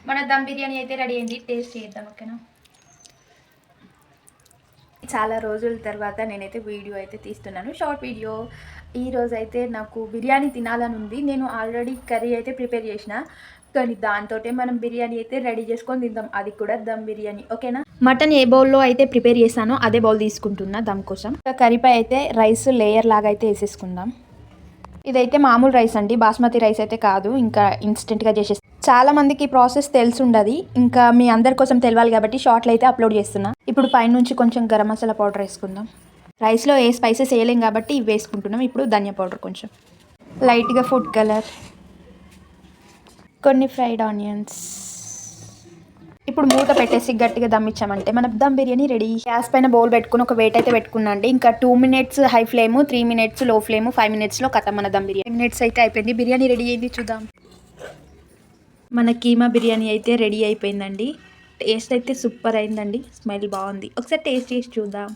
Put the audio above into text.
మన దమ్ బిర్యానీ అయితే రెడీ అయింది, టేస్ట్ చేద్దాం. ఓకేనా? చాలా రోజుల తర్వాత నేనైతే వీడియో అయితే తీస్తున్నాను, షార్ట్ వీడియో. ఈరోజు అయితే నాకు బిర్యానీ తినాలని ఉంది. నేను ఆల్రెడీ కర్రీ అయితే ప్రిపేర్ చేసిన, కానీ దాంతో మనం బిర్యానీ అయితే రెడీ చేసుకొని తిందాం, అది కూడా దమ్ బిర్యానీ. ఓకేనా? మటన్ ఏ బౌల్లో అయితే ప్రిపేర్ చేశానో అదే బౌల్ తీసుకుంటున్నా దమ్ కోసం. కర్రీపై అయితే రైస్ లేయర్ లాగా అయితే వేసేసుకుందాం. ఇదైతే మామూలు రైస్ అండి, బాస్మతి రైస్ అయితే కాదు, ఇంకా ఇన్స్టెంట్గా చేసేసి. చాలా మందికి ఈ ప్రాసెస్ తెలుసుండదు, ఇంకా మీ అందరి కోసం తెలియాలి కాబట్టి షార్ట్లు అయితే అప్లోడ్ చేస్తున్నా. ఇప్పుడు పైనుంచి కొంచెం గరం మసాలా పౌడర్ వేసుకుందాం. రైస్లో ఏ స్పైసెస్ వేయలేం కాబట్టి ఇవి వేసుకుంటున్నాం. ఇప్పుడు ధనియా పౌడర్ కొంచెం, లైట్గా ఫుడ్ కలర్, కొన్ని ఫ్రైడ్ ఆనియన్స్. ఇప్పుడు మూత పెట్టేసి గట్టిగా దమ్ ఇచ్చామంటే మన దమ్ బిర్యానీ రెడీ. గ్యాస్ పైన బౌల్ పెట్టుకుని ఒక వెయిట్ అయితే పెట్టుకున్నా అండి. ఇంకా 2 మినిట్స్ హై ఫ్లేమ్, 3 మినిట్స్ లో ఫ్లేమ్, 5 మినిట్స్లో కథ మన దమ్ బిర్యానీ. 5 మినిట్స్ అయితే అయిపోయింది, బిర్యానీ రెడీ అయింది, చూద్దాం. మన కీమా బిర్యానీ అయితే రెడీ అయిపోయిందండి. టేస్ట్ అయితే సూపర్ అయిందండి, స్మెల్ బాగుంది. ఒకసారి టేస్ట్ చేసి చూద్దాం.